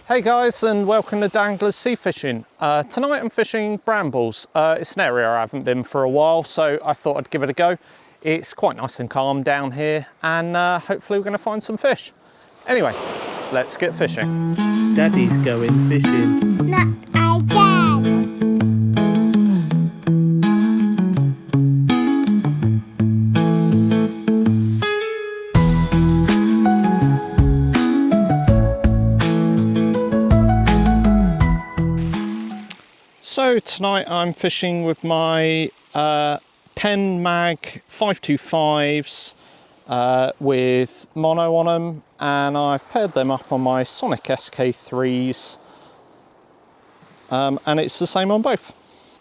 Hey guys, and welcome to Dan-gler Sea Fishing. Tonight I'm fishing Brambles. It's an area I haven't been for a while, so I thought I'd give it a go. It's quite nice and calm down here, and hopefully we're going to find some fish. Anyway, let's get fishing. Daddy's going fishing. No, I can. So tonight I'm fishing with my Pen Mag 525s with mono on them, and I've paired them up on my Sonic SK3s, and it's the same on both.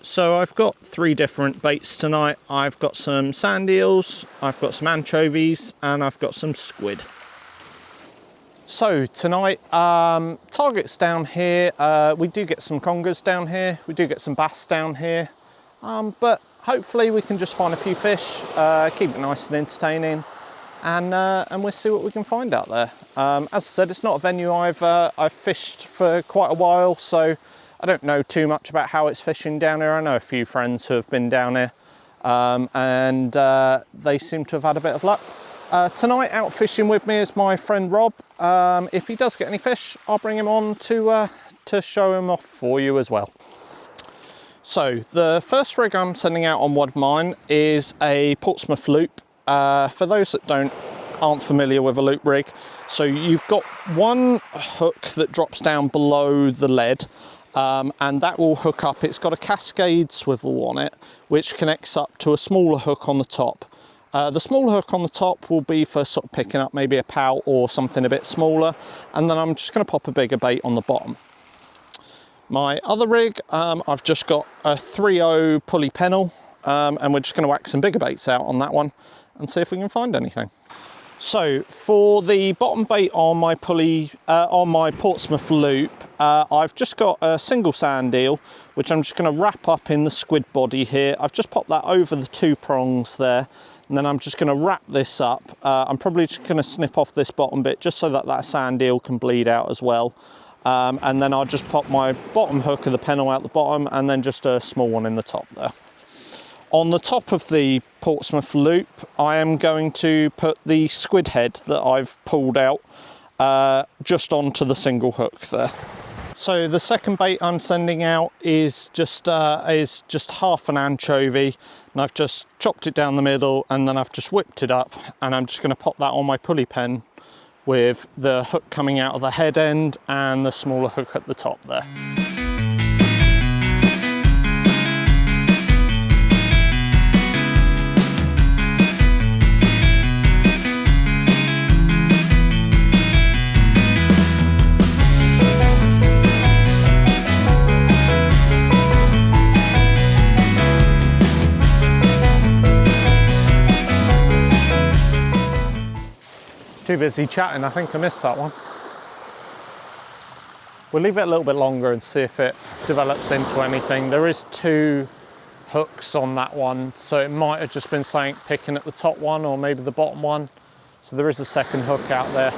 So I've got three different baits tonight. I've got some sand eels, I've got some anchovies, and I've got some squid. So tonight, targets down here, we do get some congers down here, we do get some bass down here, but hopefully we can just find a few fish, keep it nice and entertaining, and we'll see what we can find out there. As I said, it's not a venue I've fished for quite a while, so I don't know too much about how it's fishing down here. I know a few friends who have been down here, and they seem to have had a bit of luck. Tonight out fishing with me is my friend Rob. If he does get any fish, I'll bring him on to show him off for you as well. So the first rig I'm sending out on one of mine is a Portsmouth loop. For those that aren't familiar with a loop rig, so you've got one hook that drops down below the lead, and that will hook up. It's got a cascade swivel on it, which connects up to a smaller hook on the top. The smaller hook on the top will be for sort of picking up maybe a pout or something a bit smaller, and then I'm just going to pop a bigger bait on the bottom. My other rig, I've just got a 3.0 pulley pennel, and we're just going to whack some bigger baits out on that one and see if we can find anything. So for the bottom bait on my pulley, on my Portsmouth loop, I've just got a single sand eel, which I'm just going to wrap up in the squid body here. I've just popped that over the two prongs there. And then I'm just going to wrap this up. I'm probably just going to snip off this bottom bit just so that sand eel can bleed out as well. And then I'll just pop my bottom hook of the pennel out the bottom, and then just a small one in the top there. On the top of the Portsmouth loop, I am going to put the squid head that I've pulled out just onto the single hook there. So the second bait I'm sending out is just half an anchovy, and I've just chopped it down the middle, and then I've just whipped it up, and I'm just going to pop that on my pulley pen with the hook coming out of the head end and the smaller hook at the top there. Too busy chatting, I think I missed that one. We'll leave it a little bit longer and see if it develops into anything. There is two hooks on that one, so it might have just been something picking at the top one or maybe the bottom one. So there is a second hook out there.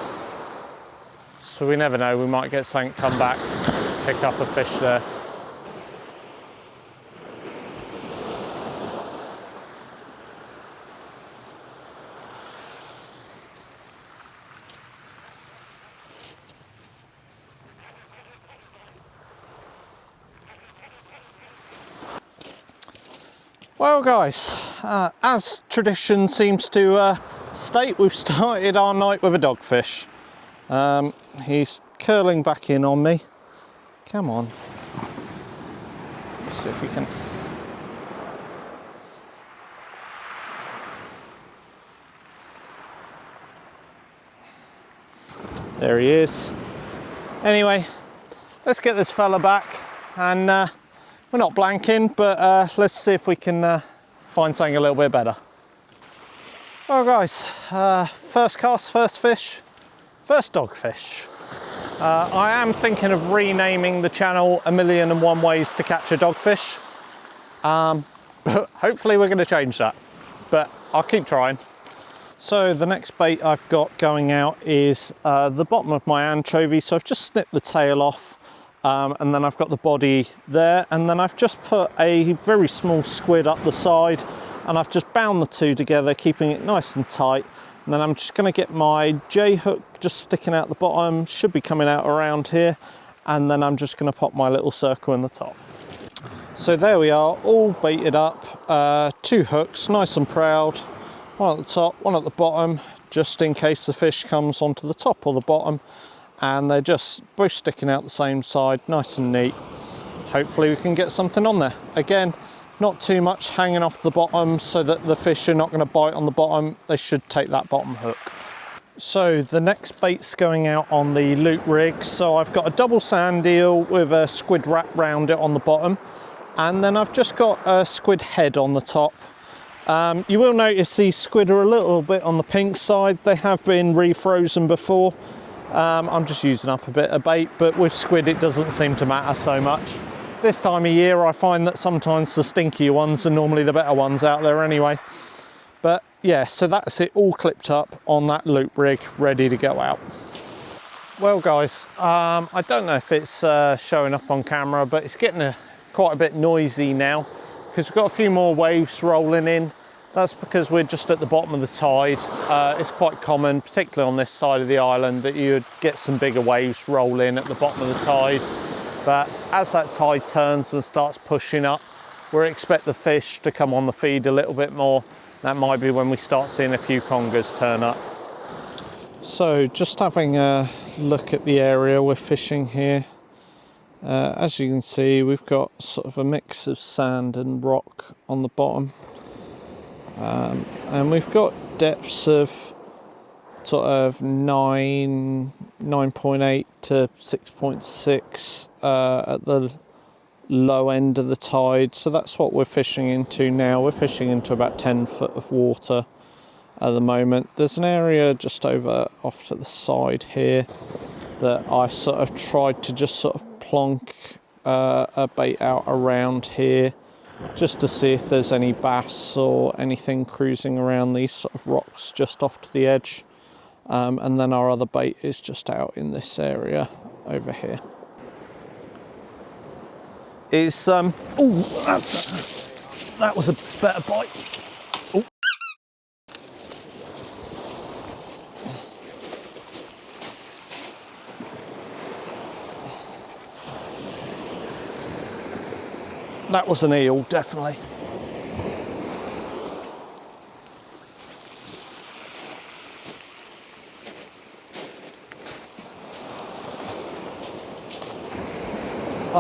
So we never know, we might get something come back, pick up a fish there. Well guys, as tradition seems to state, we've started our night with a dogfish. He's curling back in on me. Come on. Let's see if we can... There he is. Anyway, let's get this fella back, and we're not blanking, but let's see if we can find something a little bit better. Well guys, first cast, first fish, first dogfish. I am thinking of renaming the channel 1,000,001 Ways to Catch a Dogfish, but hopefully we're going to change that, but I'll keep trying. So the next bait I've got going out is the bottom of my anchovy. So I've just snipped the tail off and then I've got the body there, and then I've just put a very small squid up the side and I've just bound the two together, keeping it nice and tight. And then I'm just going to get my J hook just sticking out the bottom, should be coming out around here, and then I'm just going to pop my little circle in the top. So there we are, all baited up, 2 hooks, nice and proud. One at the top, one at the bottom, just in case the fish comes onto the top or the bottom, and they're just both sticking out the same side, nice and neat. Hopefully we can get something on there. Again, not too much hanging off the bottom so that the fish are not going to bite on the bottom. They should take that bottom hook. So the next bait's going out on the loop rig. So I've got a double sand eel with a squid wrap round it on the bottom, and then I've just got a squid head on the top. You will notice these squid are a little bit on the pink side. They have been refrozen before. I'm just using up a bit of bait, but with squid it doesn't seem to matter so much. This time of year I find that sometimes the stinkier ones are normally the better ones out there anyway. But yeah, so that's it all clipped up on that loop rig, ready to go out. Well guys, I don't know if it's showing up on camera, but it's getting quite a bit noisy now because we've got a few more waves rolling in. That's because we're just at the bottom of the tide. It's quite common, particularly on this side of the island, that you'd get some bigger waves roll in at the bottom of the tide. But as that tide turns and starts pushing up, we expect the fish to come on the feed a little bit more. That might be when we start seeing a few congers turn up. So just having a look at the area we're fishing here. As you can see, we've got sort of a mix of sand and rock on the bottom. And we've got depths of sort of 9.8 to 6.6 at the low end of the tide. So that's what we're fishing into now. We're fishing into about 10 foot of water at the moment. There's an area just over off to the side here that I sort of tried to just sort of plonk a bait out around here, just to see if there's any bass or anything cruising around these sort of rocks just off to the edge. And then our other bait is just out in this area over here. It's that was a better bite. Ooh. That was an eel, definitely.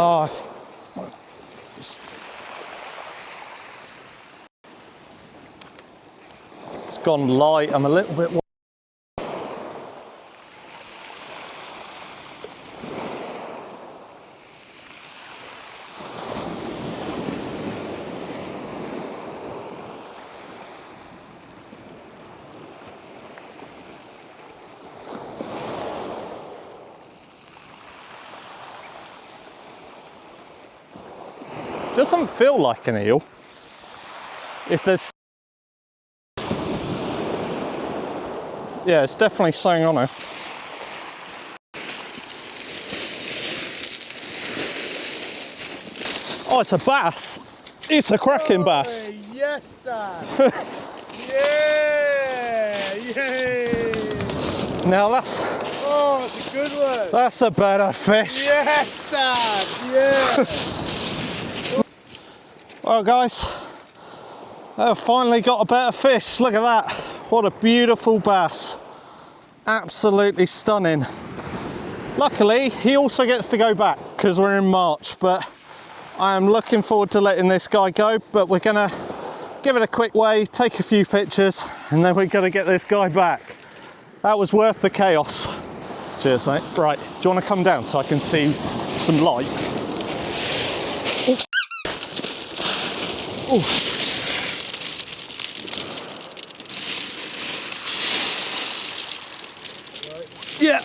Oh, it's gone light. I'm a little bit. Doesn't feel like an eel. If there's, yeah, it's definitely something on it. Oh, it's a bass. It's a cracking bass. Yes, Dad. Yeah, yay. Now that's. Oh, that's a good one. That's a better fish. Yes, Dad. Yeah. Well guys, I've finally got a better fish. Look at that. What a beautiful bass. Absolutely stunning. Luckily, he also gets to go back because we're in March, but I am looking forward to letting this guy go, but we're gonna give it a quick weigh, take a few pictures, and then we're gonna get this guy back. That was worth the chaos. Cheers, mate. Right, do you wanna come down so I can see some light? Ooh. Yeah.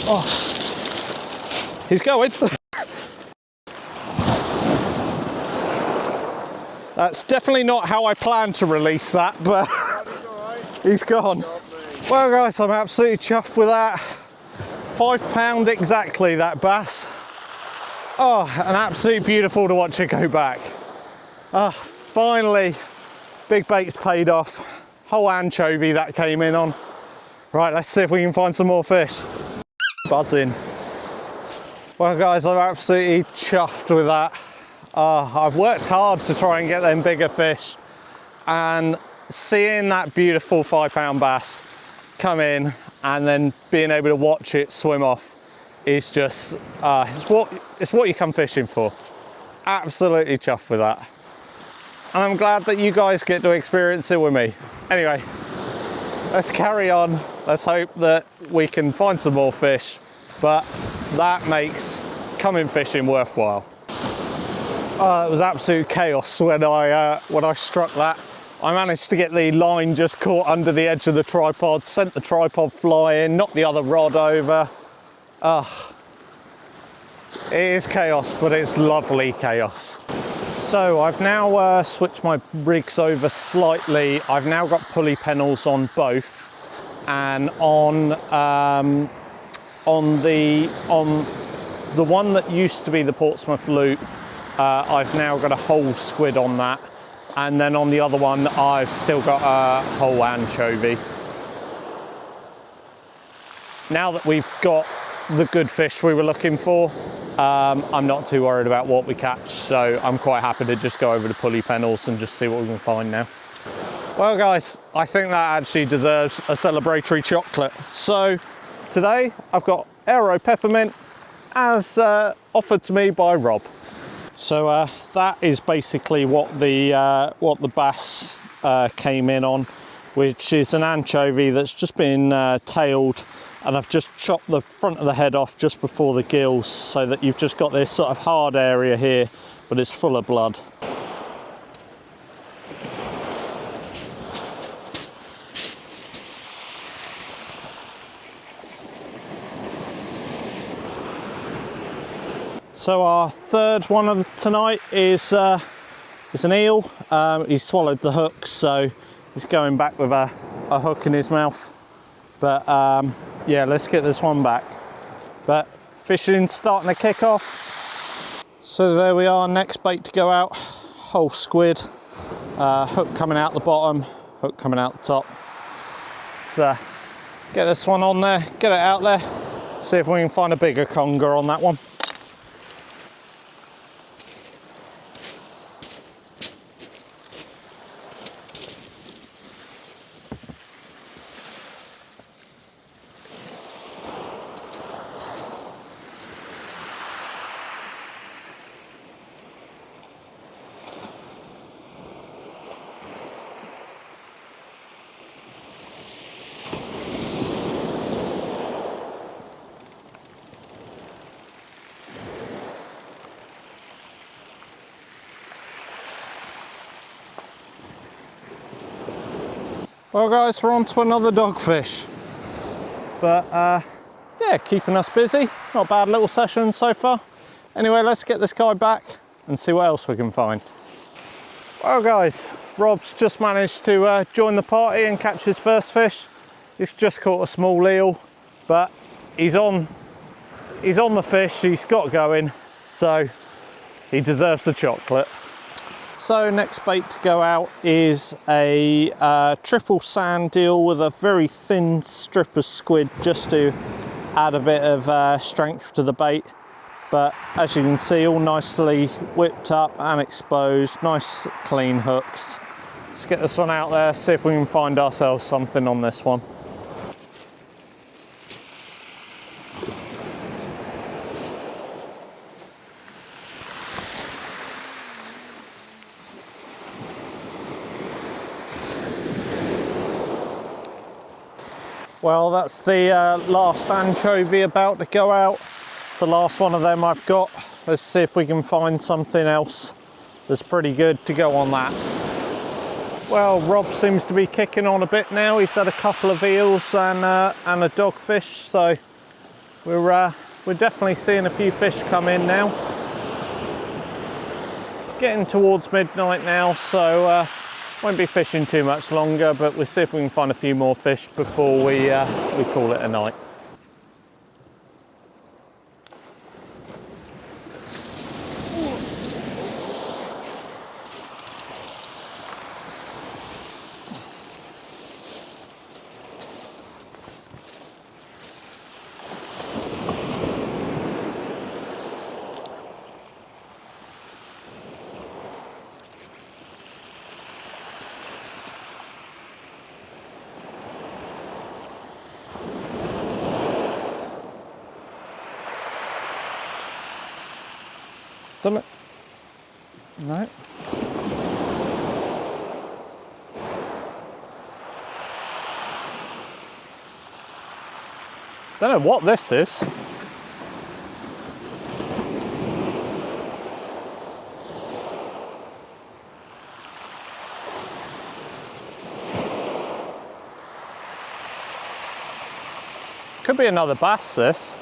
Oh. He's going. That's definitely not how I planned to release that, but He's gone. Well guys, I'm absolutely chuffed with that. £5 exactly, that bass. Oh, and absolutely beautiful to watch it go back. Oh, finally, big bait's paid off. Whole anchovy that came in on. Right, let's see if we can find some more fish. Buzzing. Well guys, I'm absolutely chuffed with that. I've worked hard to try and get them bigger fish, and seeing that beautiful £5 bass come in and then being able to watch it swim off is just, it's what you come fishing for. Absolutely chuffed with that. And I'm glad that you guys get to experience it with me. Anyway, let's carry on. Let's hope that we can find some more fish, but that makes coming fishing worthwhile. It was absolute chaos when I struck that. I managed to get the line just caught under the edge of the tripod, sent the tripod flying, knocked the other rod over. It is chaos, but it's lovely chaos. So I've now switched my rigs over slightly. I've now got pulley pennels on both, and on the one that used to be the Portsmouth loop, I've now got a whole squid on that, and then on the other one I've still got a whole anchovy. Now that we've got the good fish we were looking for, I'm not too worried about what we catch, so I'm quite happy to just go over to pulley pennels and just see what we can find now. Well guys, I think that actually deserves a celebratory chocolate. So today I've got Aero Peppermint as offered to me by Rob. So that is basically what the bass came in on, which is an anchovy that's just been tailed, and I've just chopped the front of the head off just before the gills, so that you've just got this sort of hard area here, but it's full of blood. So our third one of tonight is an eel. He swallowed the hook, so he's going back with a hook in his mouth. But yeah, let's get this one back. But fishing's starting to kick off. So there we are, next bait to go out. Whole squid, hook coming out the bottom, hook coming out the top. So get this one on there, get it out there, see if we can find a bigger conger on that one. Well guys, we're on to another dogfish, but yeah, keeping us busy. Not a bad little session so far. Anyway, let's get this guy back and see what else we can find. Well guys, Rob's just managed to join the party and catch his first fish. He's just caught a small eel, but he's on the fish, he's got going, so he deserves the chocolate. So next bait to go out is a triple sand eel with a very thin strip of squid, just to add a bit of strength to the bait. But as you can see, all nicely whipped up and exposed, nice clean hooks. Let's get this one out there, see if we can find ourselves something on this one. Well, that's the last anchovy about to go out. It's the last one of them I've got. Let's see if we can find something else that's pretty good to go on that. Well, Rob seems to be kicking on a bit now. He's had a couple of eels and a dogfish, so we're definitely seeing a few fish come in now. Getting towards midnight now, so Won't be fishing too much longer, but we'll see if we can find a few more fish before we call it a night. Done it? No. Don't know what this is. Could be another bass, this.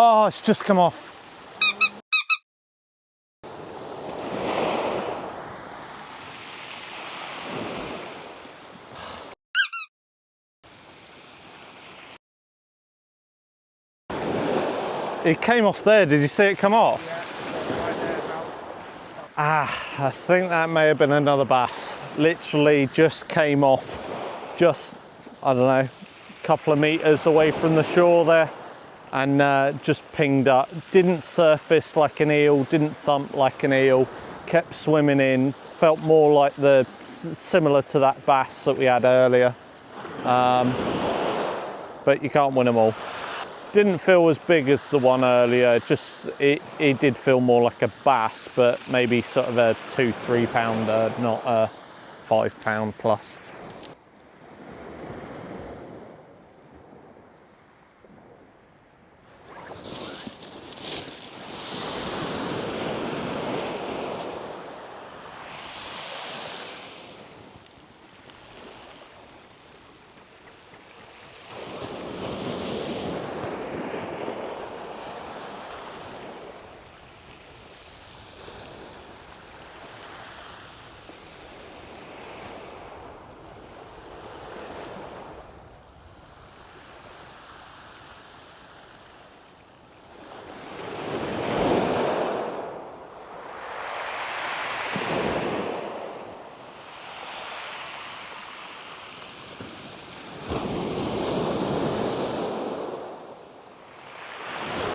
Oh, it's just come off. It came off there. Did you see it come off? Yeah, right there now. Ah, I think that may have been another bass. Literally just came off, just, I don't know, a couple of meters away from the shore there, and just pinged up. Didn't surface like an eel, didn't thump like an eel, kept swimming in, felt more like similar to that bass that we had earlier. But you can't win them all. Didn't feel as big as the one earlier, just it did feel more like a bass, but maybe sort of a 2-3 pounder, not a 5 pound plus.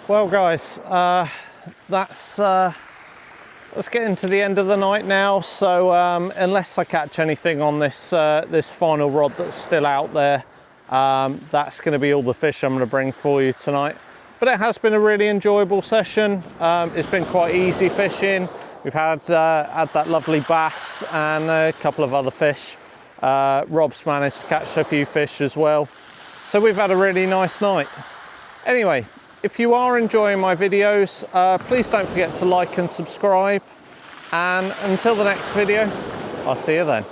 Well guys, that's getting to the end of the night now, so unless I catch anything on this this final rod that's still out there, that's going to be all the fish I'm going to bring for you tonight. But it has been a really enjoyable session. It's been quite easy fishing. We've had that lovely bass and a couple of other fish. Rob's managed to catch a few fish as well. So we've had a really nice night. Anyway, if you are enjoying my videos, please don't forget to like and subscribe. And until the next video, I'll see you then.